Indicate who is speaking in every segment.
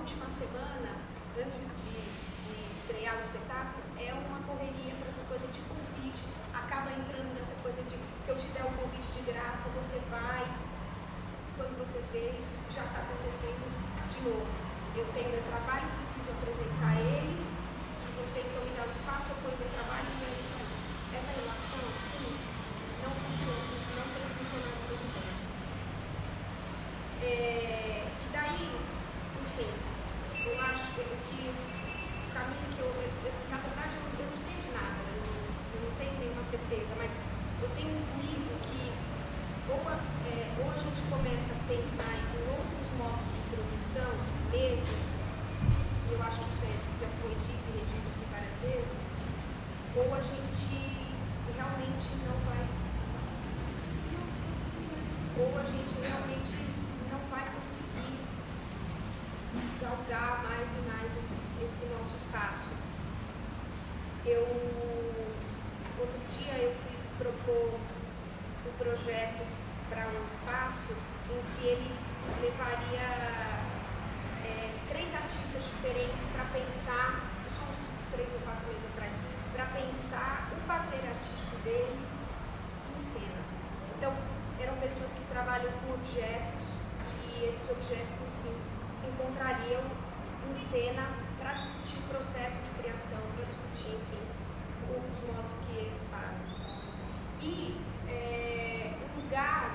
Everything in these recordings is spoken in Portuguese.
Speaker 1: última semana, antes de estrear o espetáculo, é uma correria para essa coisa de convite, acaba entrando nessa coisa de, se eu te der um convite de graça, você vai, quando você vê, isso já está acontecendo de novo. Eu tenho meu trabalho, preciso apresentar ele, e você então me dá o espaço, eu ponho meu trabalho, e é isso aí. Essa relação, assim, não funciona, não tem funcionado muito bem. E daí, enfim, eu acho que o caminho que na verdade, eu não sei de nada, eu não tenho nenhuma certeza, mas eu tenho intuído que ou a gente começa a pensar em outros modos de produção mesmo, e eu acho que isso já foi dito e redito aqui várias vezes, ou a gente realmente não vai, ou a gente realmente não vai conseguir galgar mais e mais esse nosso espaço. Outro dia eu fui propor um projeto para um espaço em que ele levaria 3 artistas diferentes para pensar, isso há uns 3 ou 4 meses atrás, para pensar o fazer artístico dele em cena. Então, eram pessoas que trabalham com objetos e esses objetos, enfim, se encontrariam em cena para discutir o processo de criação, para discutir, enfim, os modos que eles fazem. E o lugar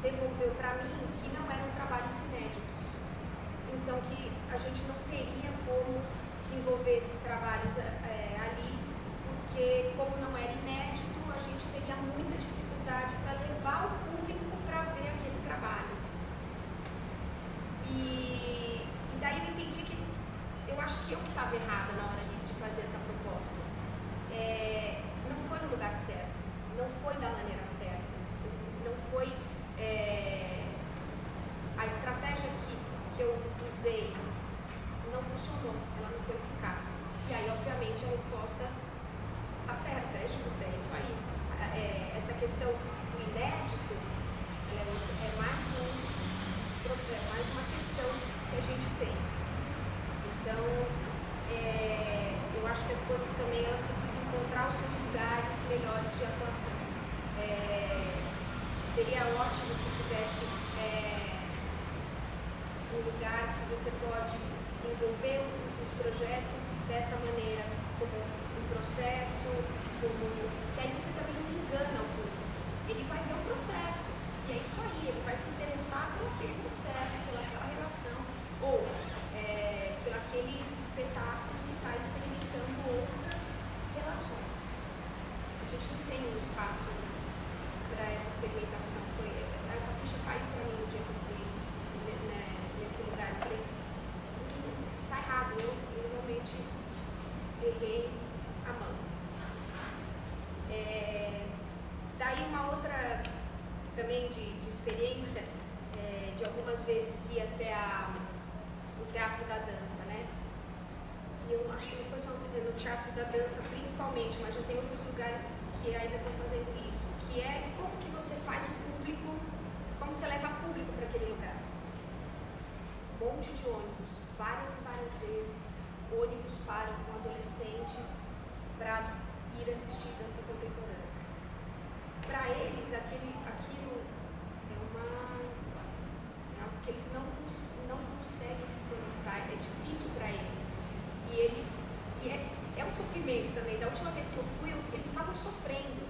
Speaker 1: devolveu para mim que não eram trabalhos inéditos. Então, que a gente não teria como desenvolver esses trabalhos ali, porque como não era inédito, a gente teria muita dificuldade para levar o público para ver aquele trabalho. E daí eu entendi que eu acho que eu que estava errada na hora de fazer essa proposta. Não foi no lugar certo, não foi da maneira certa, não foi a estratégia que eu usei não funcionou, ela não foi eficaz. E aí, obviamente, a resposta está certa, é justa, é isso aí. Essa questão do inédito é mais uma questão que a gente tem. Então, eu acho que as coisas também elas precisam encontrar os seus lugares melhores de atuação. Seria ótimo se tivesse um lugar que você pode desenvolver os projetos dessa maneira, como um processo, que aí você também não engana o público. Ele vai ver o processo, e é isso aí, ele vai se interessar por aquele processo, pelaquela relação, ou pelo aquele espetáculo que está experimentando outras relações. A gente não tem um espaço para essa experimentação. Essa ficha caiu para mim no dia que eu fui nesse lugar. Eu falei, tá errado, eu realmente errei a mão. Daí uma outra também de experiência, de algumas vezes ir até o Teatro da Dança, né? E eu acho que não foi só no Teatro da Dança principalmente, mas já tem outros lugares que ainda estão fazendo isso, que é como que você faz o público, como você leva público para aquele lugar. Um monte de ônibus, várias e várias vezes, ônibus param com adolescentes para ir assistir dança contemporânea. Para eles, aquilo é algo que eles não conseguem se conectar, é difícil para eles. E é um sofrimento também. Da última vez que eu fui, eles estavam sofrendo.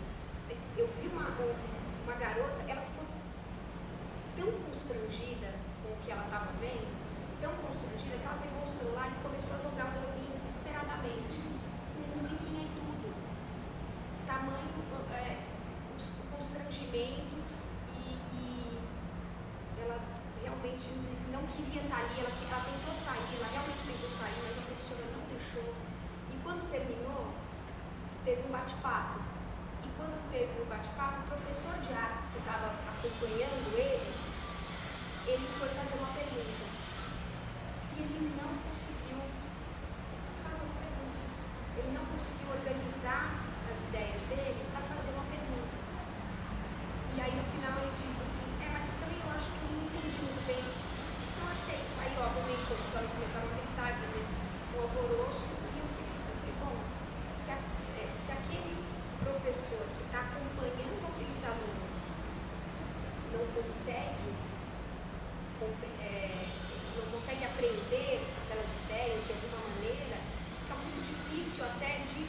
Speaker 1: Eu vi uma garota, ela ficou tão constrangida com o que ela estava vendo, tão constrangida, que ela pegou o celular e começou a jogar um joguinho desesperadamente, com musiquinha e tudo. Tamanho constrangimento, e ela realmente não queria estar ali, ela tentou sair, ela realmente tentou sair, mas a professora não deixou. E quando terminou, teve um bate-papo. E quando teve o bate-papo, o professor de artes que estava acompanhando eles, ele foi fazer uma pergunta. E ele não conseguiu fazer uma pergunta. Ele não conseguiu organizar as ideias dele para fazer uma pergunta. E aí no final ele disse assim, mas também eu acho que eu não entendi muito bem. Então acho que é isso. Aí obviamente quando os alunos começaram a aprender aquelas ideias de alguma maneira, fica muito difícil até de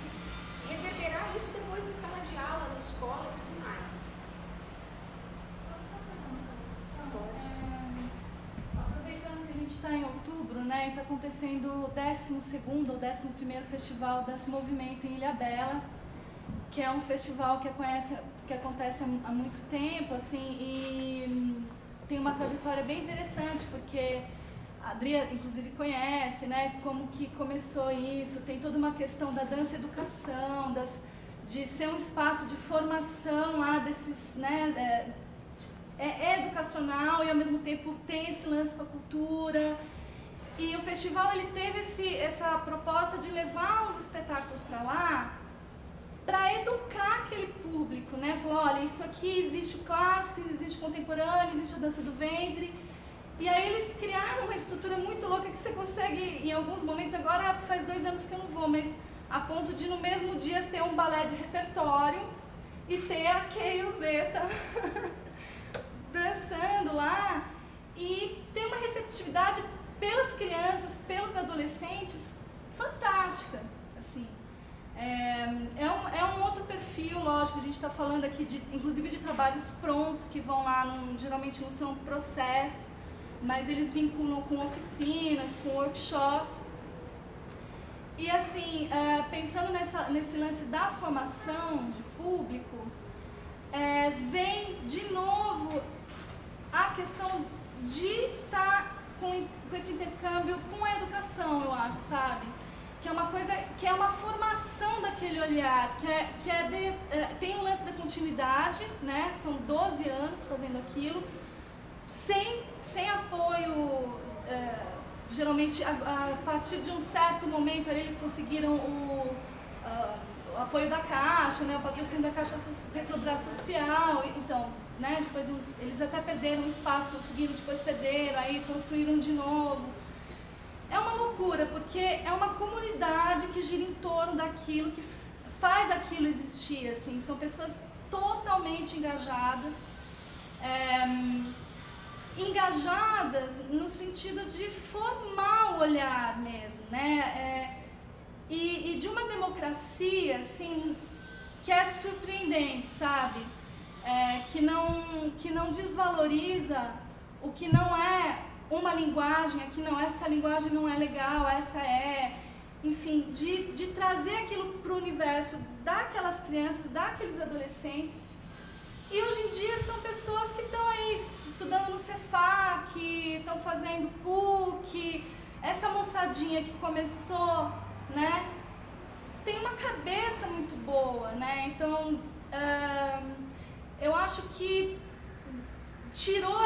Speaker 1: reverberar isso depois em sala de aula, na escola e tudo mais.
Speaker 2: Posso só fazer uma colocação?
Speaker 1: Pode.
Speaker 2: Aproveitando que a gente está em outubro, né, e está acontecendo o 12º ou 11º Festival Dança e Movimento em Ilhabela, que é um festival que acontece há muito tempo, assim, e tem uma trajetória bem interessante, porque a Adria, inclusive, conhece, né, como que começou isso, tem toda uma questão da dança educação, de ser um espaço de formação lá desses, né, é educacional e ao mesmo tempo tem esse lance com a cultura. E o festival ele teve essa proposta de levar os espetáculos para lá para educar aquele público, né? Falar, olha, isso aqui existe o clássico, existe o contemporâneo, existe a dança do ventre. E aí eles criaram uma estrutura muito louca que você consegue, em alguns momentos, agora faz 2 anos que eu não vou, mas a ponto de no mesmo dia ter um balé de repertório e ter a Kay e o Zeta dançando lá e ter uma receptividade pelas crianças, pelos adolescentes, fantástica, assim. É um outro perfil, lógico, a gente está falando aqui, inclusive de trabalhos prontos que vão lá, geralmente não são processos, mas eles vinculam com oficinas, com workshops. E assim, pensando nesse lance da formação de público, vem de novo a questão de estar com esse intercâmbio com a educação, eu acho, sabe? Que é uma coisa, que é uma formação daquele olhar, tem um lance da continuidade, né? São 12 anos fazendo aquilo, sem apoio, geralmente a partir de um certo momento ali eles conseguiram o apoio da Caixa, né? O patrocínio da Caixa Petrobras Social, então, né? Depois eles até perderam um espaço, conseguiram, depois perderam, aí construíram de novo. É uma loucura, porque é uma comunidade que gira em torno daquilo, que faz aquilo existir, assim. São pessoas totalmente engajadas no sentido de formar o olhar mesmo, né? E de uma democracia, assim, que é surpreendente, sabe? Que não desvaloriza o que não é uma linguagem, aqui não, essa linguagem não é legal, essa é... Enfim, de trazer aquilo para o universo daquelas crianças, daqueles adolescentes. E hoje em dia são pessoas que estão aí estudando no Cefac, estão fazendo PUC, essa moçadinha que começou, né? Tem uma cabeça muito boa, né? Então, eu acho que tirou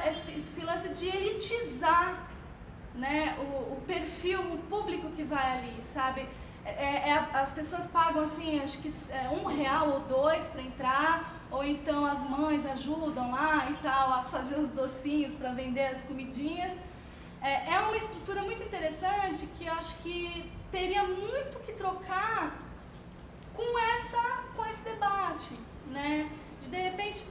Speaker 2: esse lance de elitizar, né, o perfil, o público que vai ali, sabe? As pessoas pagam, assim, acho que R$1 ou R$2 para entrar, ou então as mães ajudam lá e tal, a fazer os docinhos para vender as comidinhas. É uma estrutura muito interessante que eu acho que teria muito que trocar com esse debate, né? De repente,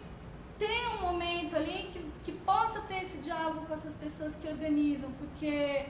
Speaker 2: ter um momento ali que possa ter esse diálogo com essas pessoas que organizam, porque